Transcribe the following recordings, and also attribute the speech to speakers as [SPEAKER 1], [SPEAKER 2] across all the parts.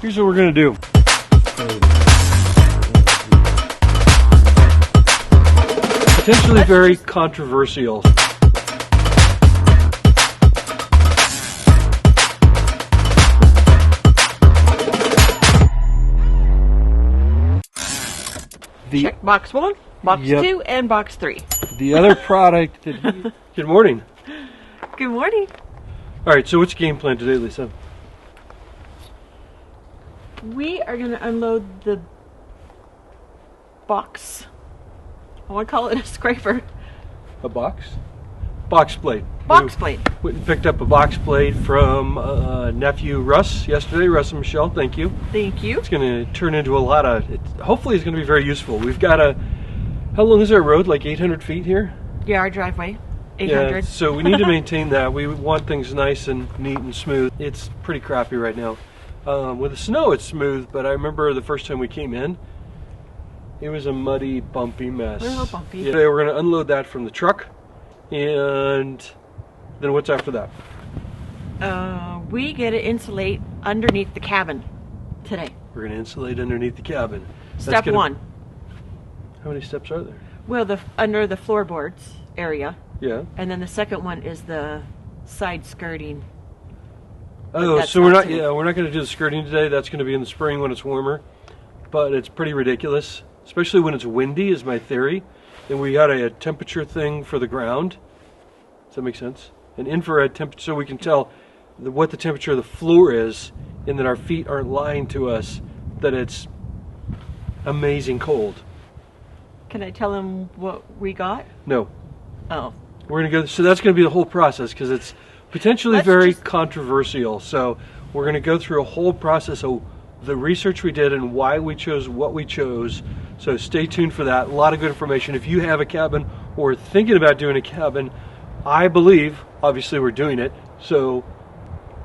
[SPEAKER 1] Here's what we're going to do. Potentially very controversial.
[SPEAKER 2] Check box 1, box 2, and box 3.
[SPEAKER 1] The other product that Good morning.
[SPEAKER 2] Good morning.
[SPEAKER 1] All right, so what's the game plan today, Lisa?
[SPEAKER 2] We are going to unload the box. I want to call it a scraper.
[SPEAKER 1] A box? Box blade.
[SPEAKER 2] Box blade.
[SPEAKER 1] Went and picked up a box blade from nephew Russ yesterday. Russ and Michelle, thank you.
[SPEAKER 2] Thank you.
[SPEAKER 1] It's going to turn into a lot of, hopefully it's going to be very useful. We've got how long is our road? Like 800 feet here?
[SPEAKER 2] Yeah, our driveway. 800.
[SPEAKER 1] Yeah, so we need to maintain that. We want things nice and neat and smooth. It's pretty crappy right now. With the snow, it's smooth, but I remember the first time we came in, it was a muddy, bumpy mess.
[SPEAKER 2] A little bumpy.
[SPEAKER 1] Today we're going to unload that from the truck, and then what's after that?
[SPEAKER 2] We get to insulate underneath the cabin today.
[SPEAKER 1] We're going to insulate underneath the cabin.
[SPEAKER 2] Step 1.
[SPEAKER 1] How many steps are there?
[SPEAKER 2] Well, under the floorboards area.
[SPEAKER 1] Yeah.
[SPEAKER 2] And then the second one is the side skirting.
[SPEAKER 1] Oh, so we're not going to do the skirting today. That's going to be in the spring when it's warmer. But it's pretty ridiculous, especially when it's windy, is my theory. And we got a temperature thing for the ground. Does that make sense? An infrared temperature, so we can tell what the temperature of the floor is, and that our feet aren't lying to us that it's amazing cold.
[SPEAKER 2] Can I tell him what we got?
[SPEAKER 1] No.
[SPEAKER 2] Oh.
[SPEAKER 1] We're going to go, so that's going to be the whole process, because it's potentially very controversial. So we're going to go through a whole process of the research we did and why we chose what we chose. So stay tuned for that. A lot of good information. If you have a cabin or thinking about doing a cabin, I believe, obviously we're doing it, so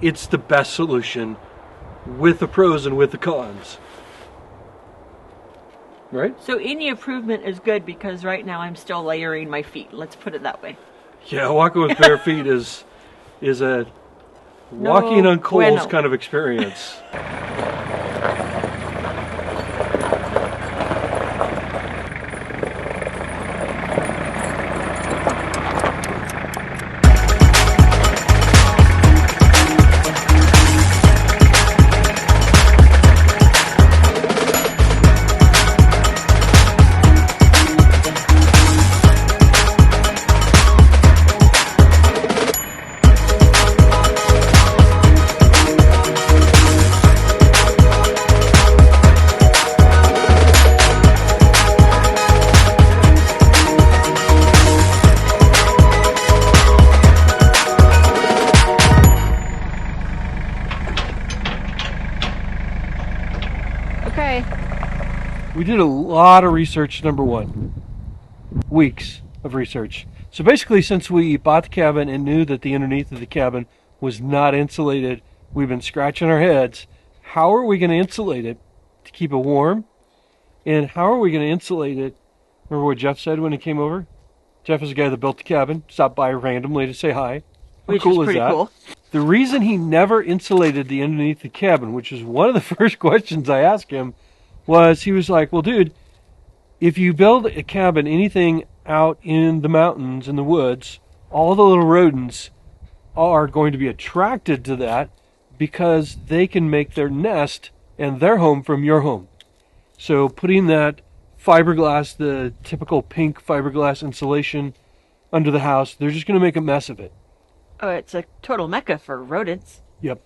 [SPEAKER 1] it's the best solution with the pros and with the cons. Right?
[SPEAKER 2] So any improvement is good, because right now I'm still layering my feet. Let's put it that way.
[SPEAKER 1] Yeah, walking with bare feet is a walking on coals kind of experience.
[SPEAKER 2] Okay.
[SPEAKER 1] We did a lot of research, number one. Weeks of research. So basically, since we bought the cabin and knew that the underneath of the cabin was not insulated, we've been scratching our heads. How are we going to insulate it to keep it warm? And how are we going to insulate it? Remember what Jeff said when he came over? Jeff is the guy that built the cabin, stopped by randomly to say hi.
[SPEAKER 2] Which is pretty cool.
[SPEAKER 1] The reason he never insulated the underneath the cabin, which is one of the first questions I asked him, was he was like, well, dude, if you build a cabin, anything out in the mountains, in the woods, all the little rodents are going to be attracted to that because they can make their nest and their home from your home. So putting that fiberglass, the typical pink fiberglass insulation under the house, they're just going to make a mess of it.
[SPEAKER 2] Oh, it's a total mecca for rodents.
[SPEAKER 1] Yep.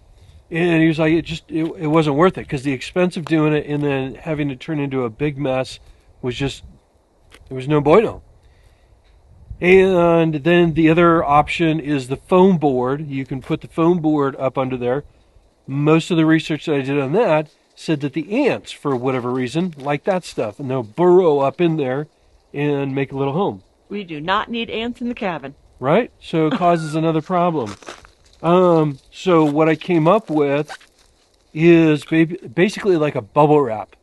[SPEAKER 1] And he was like, it wasn't worth it, because the expense of doing it and then having to turn into a big mess was just, it was no bueno. And then the other option is the foam board. You can put the foam board up under there. Most of the research that I did on that said that the ants, for whatever reason, like that stuff, and they'll burrow up in there and make a little home.
[SPEAKER 2] We do not need ants in the cabin.
[SPEAKER 1] Right? So it causes another problem. So what I came up with is basically like a bubble wrap.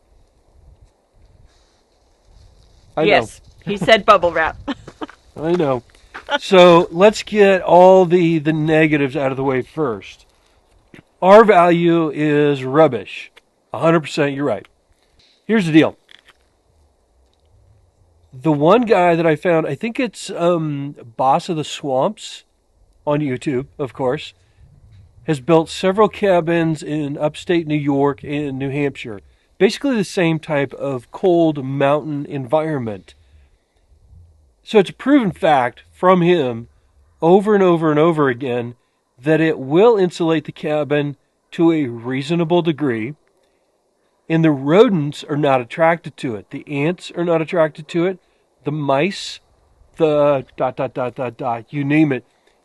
[SPEAKER 2] Yes, he said bubble wrap.
[SPEAKER 1] I know. So let's get all the negatives out of the way first. Our value is rubbish. 100% you're right. Here's the deal. The one guy that I found, I think it's Boss of the Swamps on YouTube, of course, has built several cabins in upstate New York and New Hampshire. Basically the same type of cold mountain environment. So it's a proven fact from him over and over and over again that it will insulate the cabin to a reasonable degree. And the rodents are not attracted to it. The ants are not attracted to it. The mice, the ... you name it.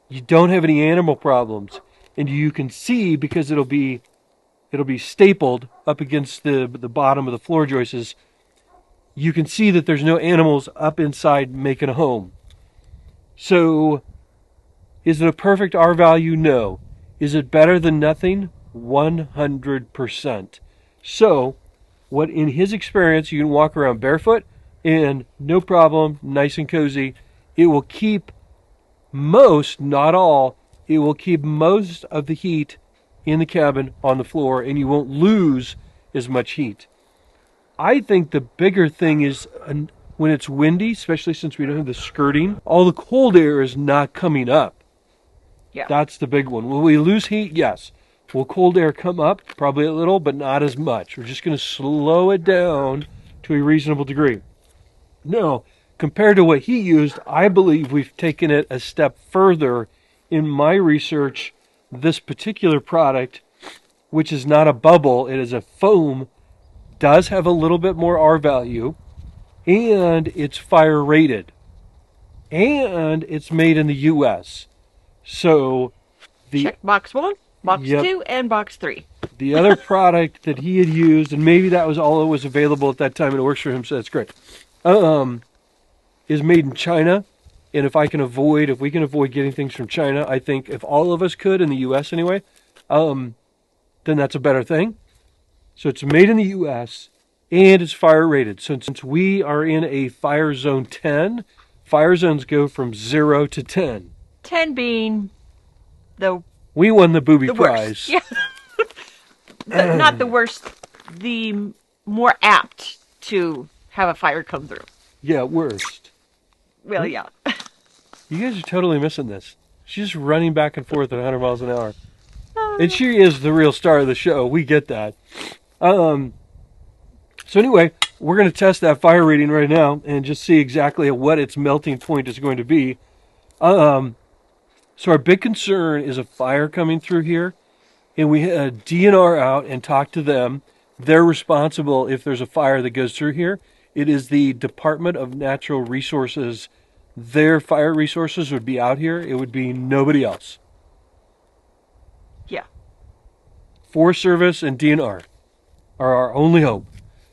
[SPEAKER 1] You don't have any animal problems. And you can see, because it'll be stapled up against the bottom of the floor joists, you can see that there's no animals up inside making a home. So, is it a perfect R value? No. Is it better than nothing? 100%. So, what in his experience, you can walk around barefoot and no problem, nice and cozy. It will keep most, not all, it will keep most of the heat in the cabin on the floor, and you won't lose as much heat. I think the bigger thing is when it's windy, especially since we don't have the skirting, all the cold air is not coming up.
[SPEAKER 2] Yeah.
[SPEAKER 1] That's the big one. Will we lose heat? Yes. Will cold air come up? Probably a little, but not as much. We're just going to slow it down to a reasonable degree. Now, compared to what he used, I believe we've taken it a step further in my research. This particular product, which is not a bubble, it is a foam, does have a little bit more R value, and it's fire rated, and it's made in the U.S. So
[SPEAKER 2] check box 1, box 2, and box 3.
[SPEAKER 1] The other product that he had used, and maybe that was all that was available at that time, and it works for him, so that's great, is made in China. And if we can avoid getting things from China, I think if all of us could, in the U.S. anyway, then that's a better thing. So it's made in the U.S., and it's fire rated. So since we are in a fire zone 10, fire zones go from 0 to 10.
[SPEAKER 2] 10 being
[SPEAKER 1] we won the booby prize.
[SPEAKER 2] Yeah. Not the worst, the more apt to have a fire come through.
[SPEAKER 1] Yeah, worst.
[SPEAKER 2] Well, yeah.
[SPEAKER 1] You guys are totally missing this. She's just running back and forth at 100 miles an hour. And she is the real star of the show. We get that. So anyway, we're going to test that fire rating right now and just see exactly what its melting point is going to be. So our big concern is a fire coming through here. And we had DNR out and talked to them. They're responsible if there's a fire that goes through here. It is the Department of Natural Resources. Their fire resources would be out here. It would be nobody else.
[SPEAKER 2] Yeah.
[SPEAKER 1] Forest Service and DNR are our only hope.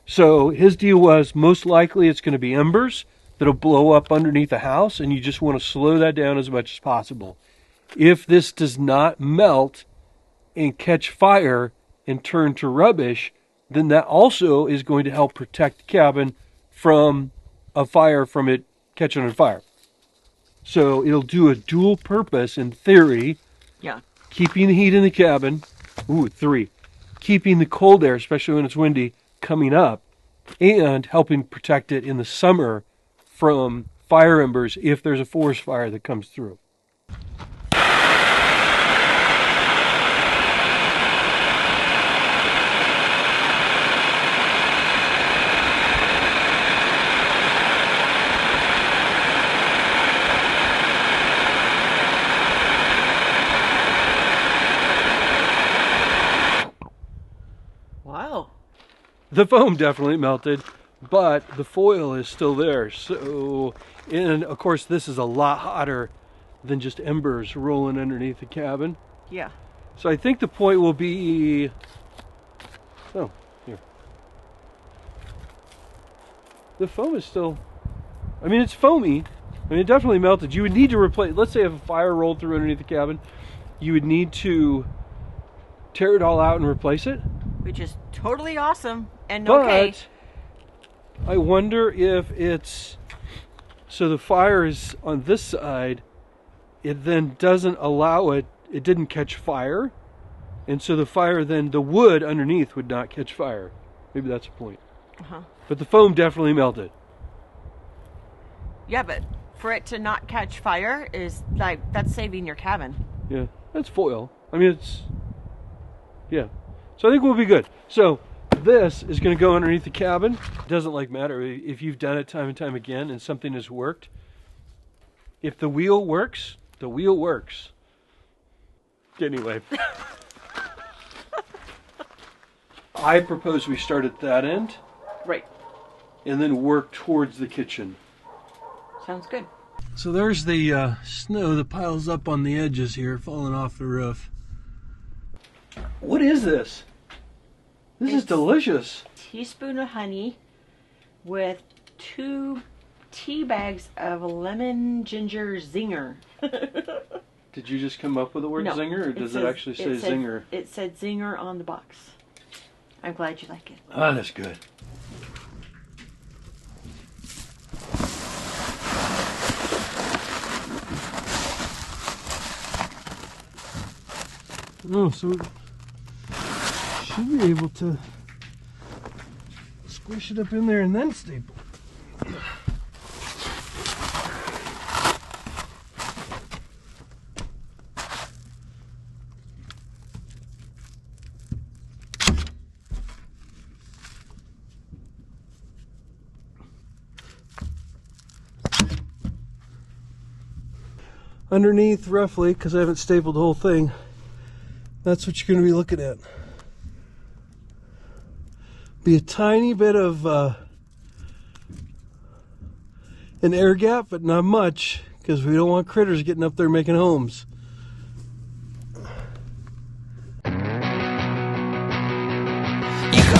[SPEAKER 1] So his deal was most likely it's going to be embers that'll blow up underneath the house, and you just want to slow that down as much as possible. If this does not melt and catch fire and turn to rubbish, then that also is going to help protect the cabin from a fire, from it catching on fire. So it'll do a dual purpose in theory.
[SPEAKER 2] Yeah.
[SPEAKER 1] Keeping the heat in the cabin. 3. Keeping the cold air, especially when it's windy, coming up, and helping protect it in the summer from fire embers if there's a forest fire that comes through.
[SPEAKER 2] Wow.
[SPEAKER 1] The foam definitely melted, but the foil is still there. So, and of course, this is a lot hotter than just embers rolling underneath the cabin.
[SPEAKER 2] Yeah.
[SPEAKER 1] So I think the point will be, here. The foam is still, it's foamy. It definitely melted. You would need to replace, let's say if a fire rolled through underneath the cabin, you would need to tear it all out and replace it.
[SPEAKER 2] Which is totally awesome and
[SPEAKER 1] But
[SPEAKER 2] okay.
[SPEAKER 1] I wonder if it's, so the fire is on this side, it then doesn't allow it didn't catch fire. And so the fire, then the wood underneath would not catch fire. Maybe that's the point.
[SPEAKER 2] Uh-huh.
[SPEAKER 1] But the foam definitely melted.
[SPEAKER 2] Yeah, but for it to not catch fire is like, that's saving your cabin.
[SPEAKER 1] Yeah, that's foil. I mean, it's, yeah. So I think we'll be good. So this is going to go underneath the cabin. It doesn't like matter if you've done it time and time again and something has worked. If the wheel works, the wheel works. Anyway. I propose we start at that end.
[SPEAKER 2] Right.
[SPEAKER 1] And then work towards the kitchen.
[SPEAKER 2] Sounds good.
[SPEAKER 1] So there's the snow that piles up on the edges here, falling off the roof. What is this? This is delicious.
[SPEAKER 2] Teaspoon of honey with 2 tea bags of lemon ginger zinger.
[SPEAKER 1] Did you just come up with the word
[SPEAKER 2] No,
[SPEAKER 1] zinger, or does it actually say zinger?
[SPEAKER 2] It said zinger on the box. I'm glad you like it.
[SPEAKER 1] Ah, that's good. Oh, so should be able to squish it up in there and then staple. Underneath, roughly, because I haven't stapled the whole thing, that's what you're going to be looking at. Be a tiny bit of an air gap, but not much, because we don't want critters getting up there making homes.
[SPEAKER 3] You got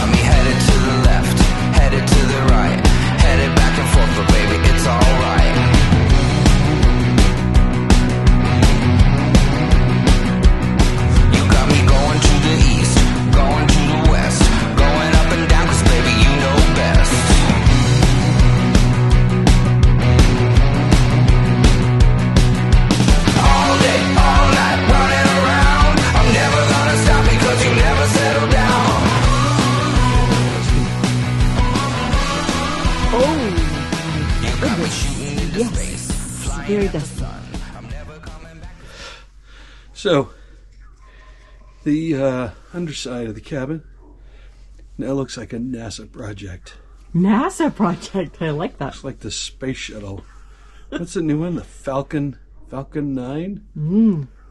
[SPEAKER 3] me headed to the left, headed to the right, headed back and forth, but baby, it's alright. You got me going to the east, going to the west, going up and down, cause baby, you know best. All day, all night, running around, I'm never gonna stop because you never settle down. You got me shooting into space, flying
[SPEAKER 2] Very
[SPEAKER 3] at the
[SPEAKER 2] dusty.
[SPEAKER 3] sun. I'm never coming back.
[SPEAKER 1] So, the underside of the cabin now looks like a NASA project.
[SPEAKER 2] NASA project. I like that.
[SPEAKER 1] It's like the space shuttle. What's the new one? The Falcon 9?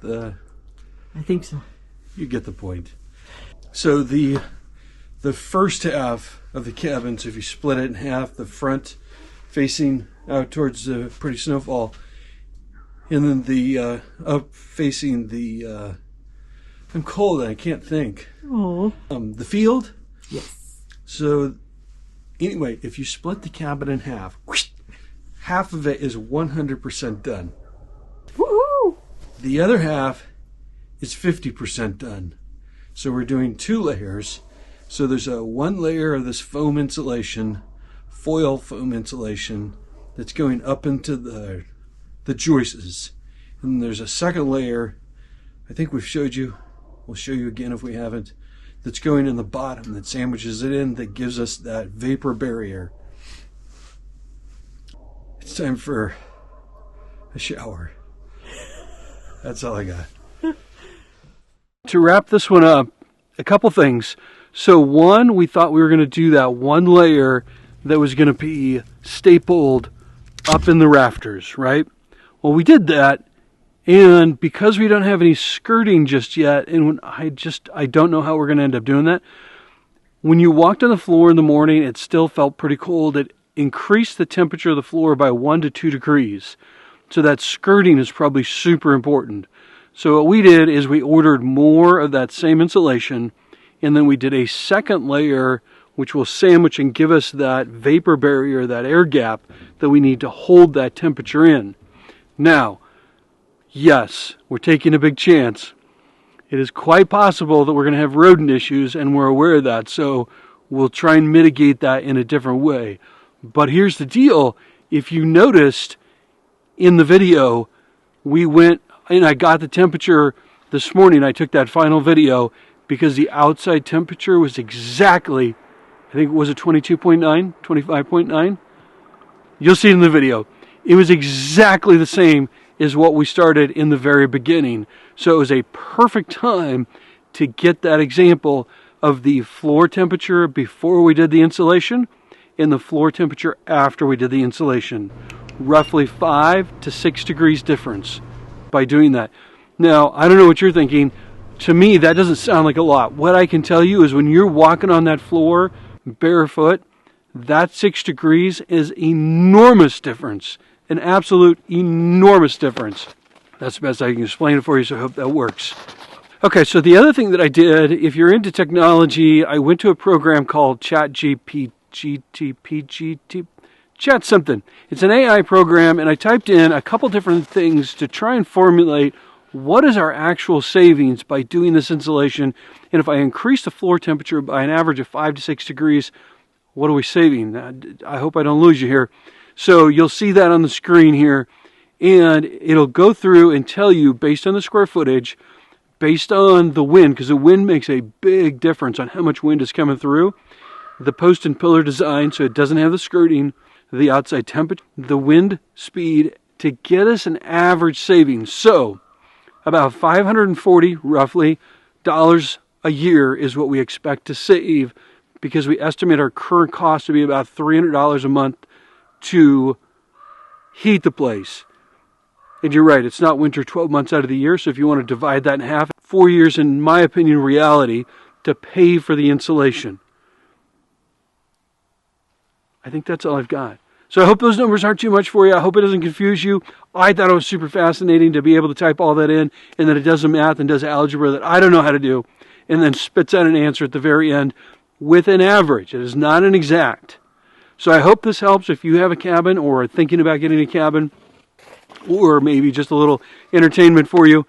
[SPEAKER 2] I think so.
[SPEAKER 1] You get the point. So the first half of the cabin, so if you split it in half, the front facing out towards the pretty snowfall, and then the up facing the I'm cold and I can't think.
[SPEAKER 2] Oh.
[SPEAKER 1] The field.
[SPEAKER 2] Yes.
[SPEAKER 1] So anyway, if you split the cabin in half, half of it is 100% done.
[SPEAKER 2] Woohoo!
[SPEAKER 1] The other half is 50% done. So we're doing 2 layers. So there's a 1 layer of this foam insulation, foil foam insulation, that's going up into the joists. And there's a second layer, I think we've showed you, we'll show you again if we haven't, that's going in the bottom that sandwiches it in, that gives us that vapor barrier. It's time for a shower. That's all I got. To wrap this one up, a couple things. So one, we thought we were going to do that 1 layer that was going to be stapled up in the rafters, right? Well, we did that, and because we don't have any skirting just yet, and I don't know how we're going to end up doing that. When you walked on the floor in the morning, it still felt pretty cold. It increased the temperature of the floor by 1 to 2 degrees. So that skirting is probably super important. So what we did is we ordered more of that same insulation, and then we did a second layer which will sandwich and give us that vapor barrier, that air gap that we need to hold that temperature in. Now, yes, we're taking a big chance. It is quite possible that we're going to have rodent issues, and we're aware of that, so we'll try and mitigate that in a different way. But here's the deal. If you noticed in the video, we went and I got the temperature this morning I took that final video because the outside temperature was exactly, I think it was a 22.9, 25.9. You'll see it in the video. It was exactly the same as what we started in the very beginning. So it was a perfect time to get that example of the floor temperature before we did the insulation and the floor temperature after we did the insulation. Roughly 5 to 6 degrees difference by doing that. Now, I don't know what you're thinking. To me, that doesn't sound like a lot. What I can tell you is when you're walking on that floor barefoot, that 6 degrees is enormous difference. An absolute enormous difference. That's the best I can explain it for you, so I hope that works. Okay, so the other thing that I did, if you're into technology, I went to a program called ChatGPT, Chat something. It's an AI program, and I typed in a couple different things to try and formulate what is our actual savings by doing this insulation, and if I increase the floor temperature by an average of 5 to 6 degrees, what are we saving? I hope I don't lose you here. So you'll see that on the screen here, and it'll go through and tell you based on the square footage, based on the wind, because the wind makes a big difference on how much wind is coming through, the post and pillar design so it doesn't have the skirting, the outside temperature, the wind speed, to get us an average savings. So about $540 roughly dollars a year is what we expect to save, because we estimate our current cost to be about $300 a month to heat the place. And you're right, it's not winter 12 months out of the year, so if you want to divide that in half, 4 years, in my opinion, reality, to pay for the insulation. I think that's all I've got. So I hope those numbers aren't too much for you. I hope it doesn't confuse you. I thought it was super fascinating to be able to type all that in, and then it does the math and does algebra that I don't know how to do, and then spits out an answer at the very end with an average. It is not an exact. So I hope this helps if you have a cabin or are thinking about getting a cabin, or maybe just a little entertainment for you.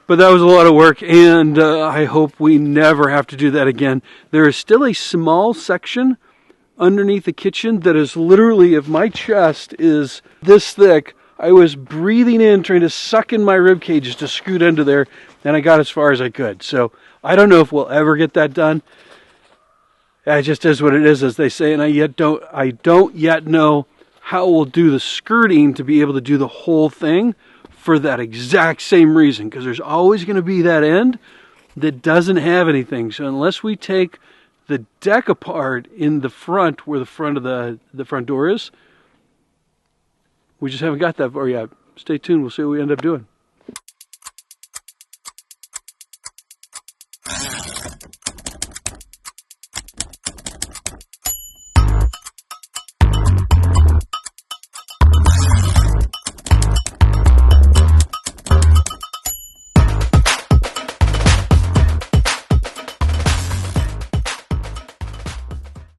[SPEAKER 1] But that was a lot of work, and I hope we never have to do that again. There is still a small section underneath the kitchen that is literally, if my chest is this thick, I was breathing in, trying to suck in my rib cages to scoot under there, and I got as far as I could. So I don't know if we'll ever get that done. It just is what it is, as they say, and I don't yet know how we'll do the skirting to be able to do the whole thing for that exact same reason, because there's always going to be that end that doesn't have anything. So unless we take the deck apart in the front, where the front of the front door is, we just haven't got that far yet. Stay tuned. We'll see what we end up doing.